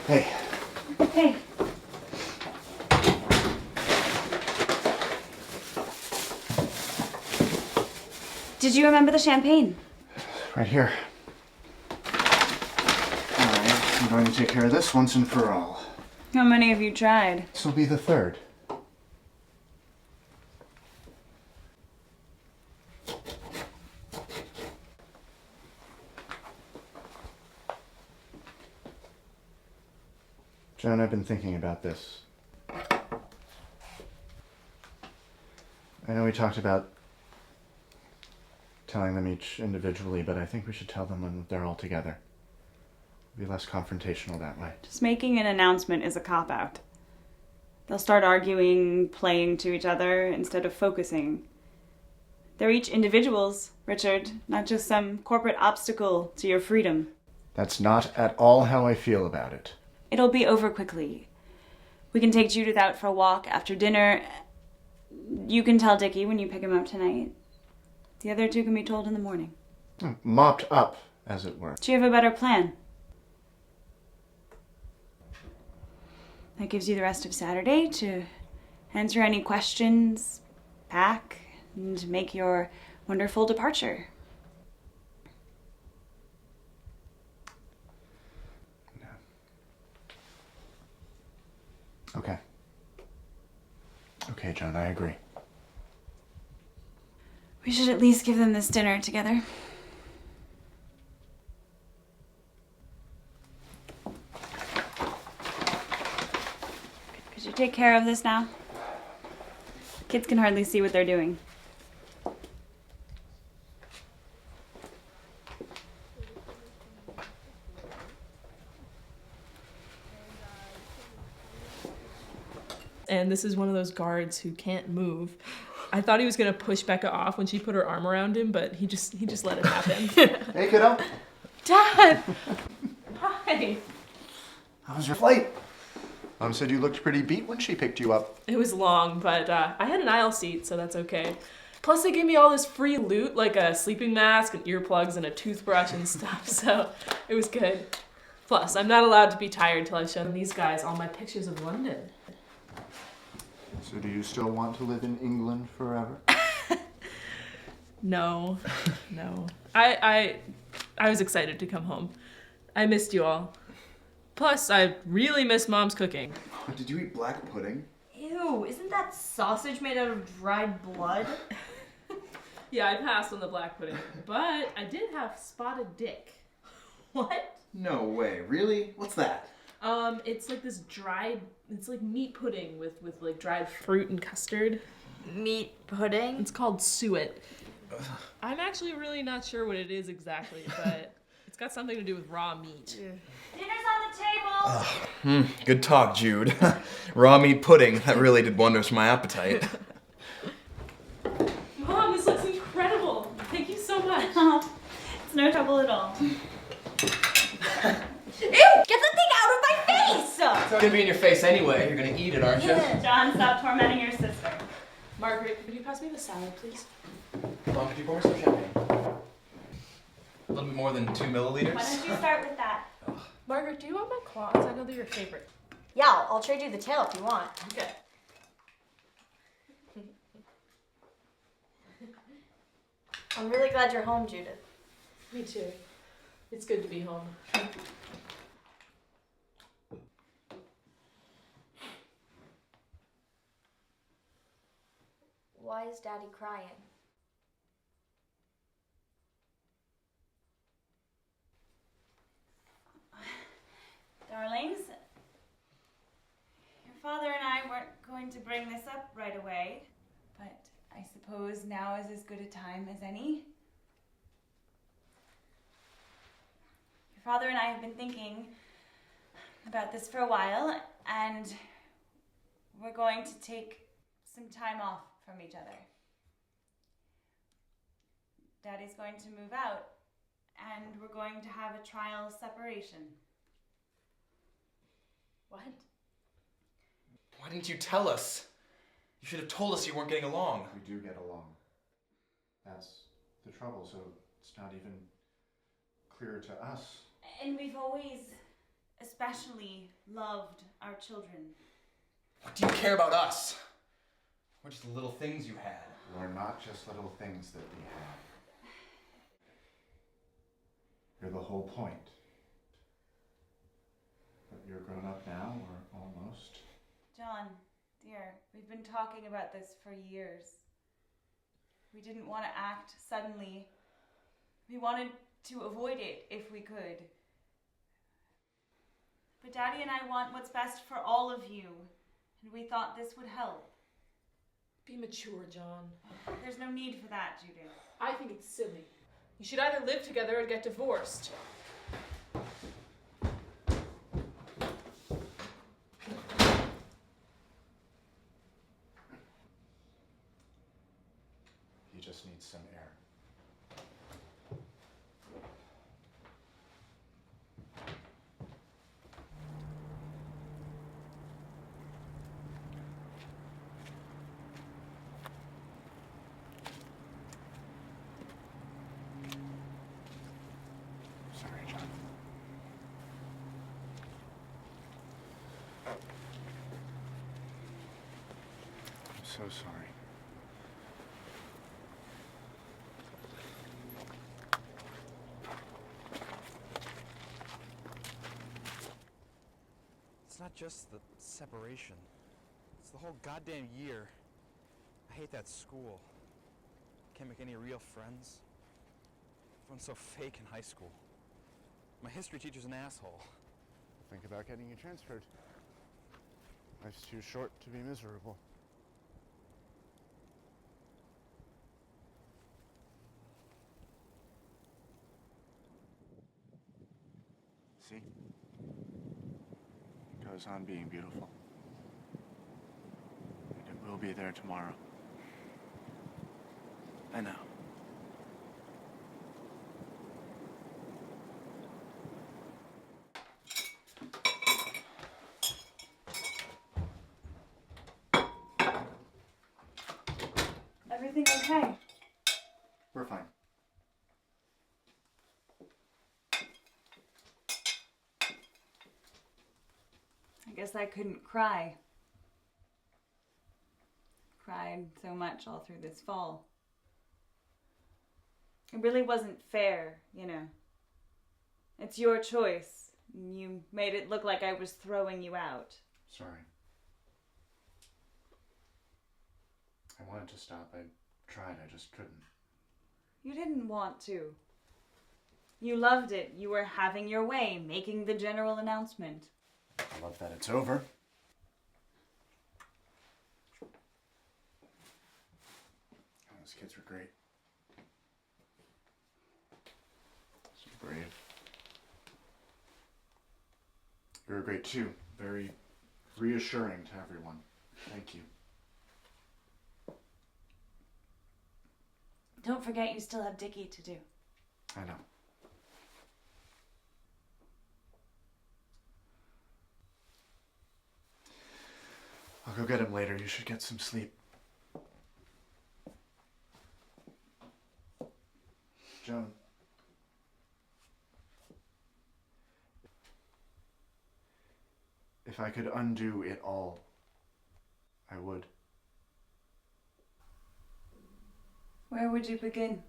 Hey. Hey. Did you remember the champagne? Right here. Alright, I'm going to take care of this once and for all. How many have you tried? This will be the third. Joan, I've been thinking about this. I know we talked about telling them each individually, but I think we should tell them when they're all together. It'll be less confrontational that way. Just making an announcement is a cop-out. They'll start arguing, playing to each other, instead of focusing. They're each individuals, Richard, not just some corporate obstacle to your freedom. That's not at all how I feel about it. It'll be over quickly. We can take Judith out for a walk after dinner. You can tell Dickie when you pick him up tonight. The other two can be told in the morning. Mopped up, as it were. Do you have a better plan? That gives you the rest of Saturday to answer any questions, pack, and make your wonderful departure. No. Okay. Okay, Joan, I agree. We should at least give them this dinner together. Could you take care of this now? Kids can hardly see what they're doing. And this is one of those guards who can't move. I thought he was gonna push Becca off when she put her arm around him, but he just let it happen. Hey, kiddo. Dad! Hi! How was your flight? Mom said you looked pretty beat when she picked you up. It was long, but I had an aisle seat, so that's okay. Plus they gave me all this free loot, like a sleeping mask and earplugs and a toothbrush and stuff, so it was good. Plus, I'm not allowed to be tired till I've shown these guys all my pictures of London. So do you still want to live in England forever? No. I was excited to come home. I missed you all. Plus, I really miss Mom's cooking. Did you eat black pudding? Ew, isn't that sausage made out of dried blood? Yeah, I passed on the black pudding, but I did have spotted dick. What? No way. Really? What's that? It's like this dried, it's like meat pudding with like dried fruit and custard. Meat pudding? It's called suet. I'm actually really not sure what it is exactly, but it's got something to do with raw meat. Dinner's on the table! Good talk, Jude. Raw meat pudding, that really did wonders for my appetite. Mom, this looks incredible. Thank you so much. It's no trouble at all. Ew! Get the thing out of my face! It's not gonna be in your face anyway. You're gonna eat it, aren't you? John, stop tormenting your sister. Margaret, could you pass me the salad, please? Mom, could you pour me some champagne? A little bit more than 2 milliliters? Why don't you start with that? Margaret, do you want my claws? I know they're your favorite. Yeah, I'll trade you the tail if you want. Okay. I'm really glad you're home, Judith. Me too. It's good to be home. Why is Daddy crying? Darlings, your father and I weren't going to bring this up right away, but I suppose now is as good a time as any. Your father and I have been thinking about this for a while, and we're going to take some time off from each other. Daddy's going to move out, and we're going to have a trial separation. What? Why didn't you tell us? You should have told us you weren't getting along. We do get along. That's the trouble, so it's not even clear to us. And we've always especially loved our children. What do you care about us? We're just the little things you had. We're not just little things that we have. You're the whole point. But you're grown up now, or almost. John, dear, we've been talking about this for years. We didn't want to act suddenly. We wanted to avoid it if we could. But Daddy and I want what's best for all of you, and we thought this would help. Be mature, John. There's no need for that, Judith. I think it's silly. You should either live together or get divorced. He just needs some air. Sorry, John. I'm so sorry. It's not just the separation. It's the whole goddamn year. I hate that school. Can't make any real friends. Everyone's so fake in high school. My history teacher's an asshole. Think about getting you transferred. Life's too short to be miserable. See? It goes on being beautiful. And it will be there tomorrow. I know. Everything okay? We're fine. I guess I couldn't cry. Cried so much all through this fall. It really wasn't fair, you know. It's your choice. You made it look like I was throwing you out. Sorry. I wanted to stop. I tried. I just couldn't. You didn't want to. You loved it. You were having your way, making the general announcement. I love that it's over. Oh, those kids were great. So brave. You were great too. Very reassuring to everyone. Thank you. Don't forget you still have Dickie to do. I know. I'll go get him later. You should get some sleep. Joan. If I could undo it all, I would. Where would you begin?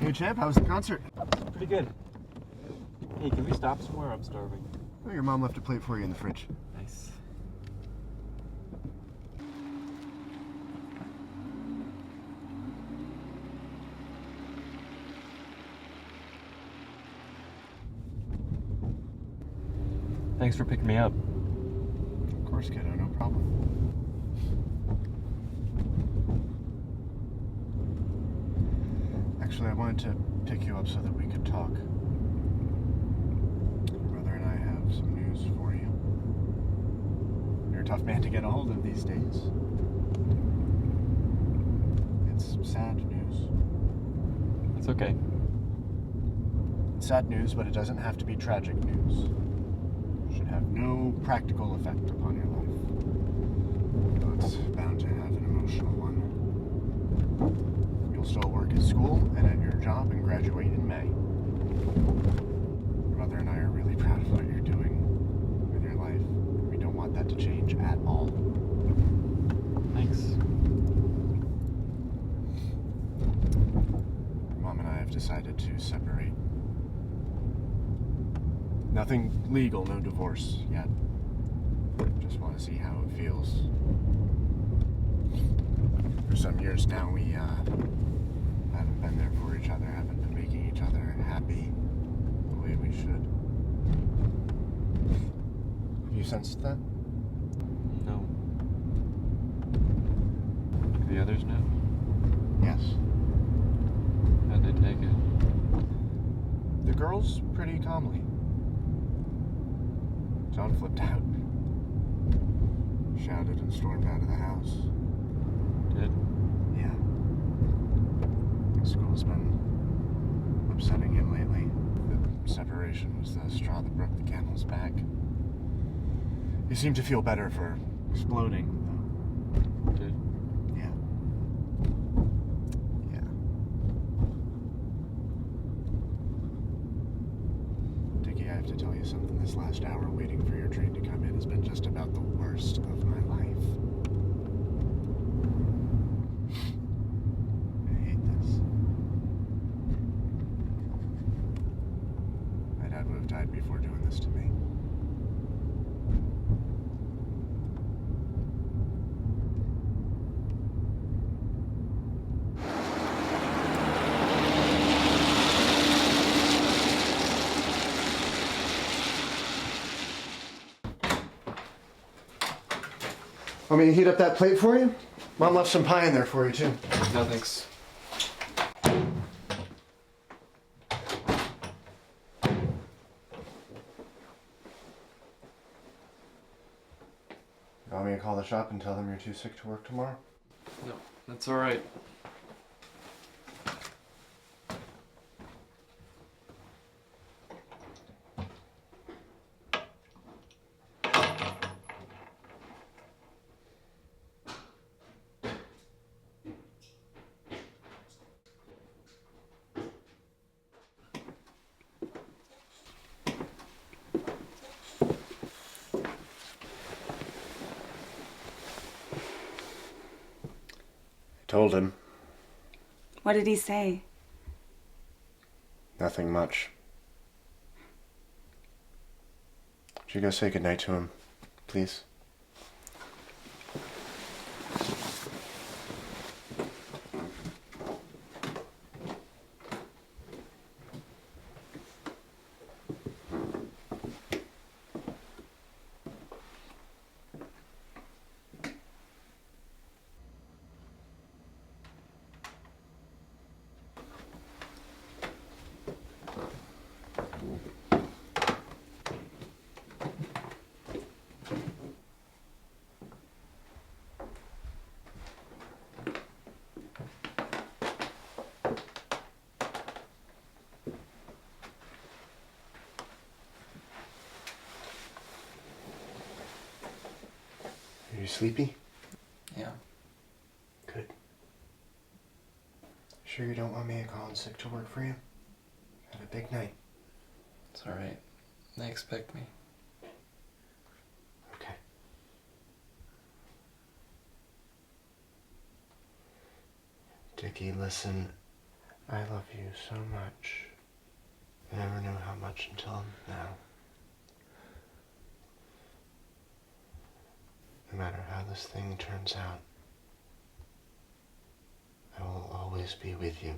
Hey, champ, how was the concert? Pretty good. Hey, can we stop somewhere? I'm starving. Oh, your mom left a plate for you in the fridge. Nice. Thanks for picking me up. Of course, kiddo, no problem. Actually, I wanted to pick you up so that we could talk. Your brother and I have some news for you. You're a tough man to get a hold of these days. It's sad news. It's okay. It's sad news, but it doesn't have to be tragic news. It should have no practical effect upon your life. Though it's bound to have an emotional one. You'll still work at school and at your job and graduate in May. Your mother and I are really proud of what you're doing with your life. We don't want that to change at all. Thanks. Your mom and I have decided to separate. Nothing legal, no divorce yet. Just want to see how it feels. For some years now, we haven't been there for each other, haven't been making each other happy the way we should. Have you sensed that? No. Do the others know? Yes. How'd they take it? The girls pretty calmly. John flipped out. Shouted and stormed out of the house. Did? Yeah. School's been upsetting him lately. The separation was the straw that broke the camel's back. He seemed to feel better for exploding, though. Did? Yeah. Yeah. Dickie, I have to tell you something. This last hour waiting for your train to come in has been just about the worst of my life. I hate this. My dad would have died before doing this to me. Want me to heat up that plate for you? Mom left some pie in there for you, too. No, thanks. You want me to call the shop and tell them you're too sick to work tomorrow? No, that's all right. Told him. What did he say? Nothing much. Would you go say goodnight to him, please? Are you sleepy? Yeah. Good. Sure you don't want me to call in sick to work for you? Had a big night. It's alright. They expect me. Okay. Dickie, listen. I love you so much. I never knew how much until now. No matter how this thing turns out, I will always be with you.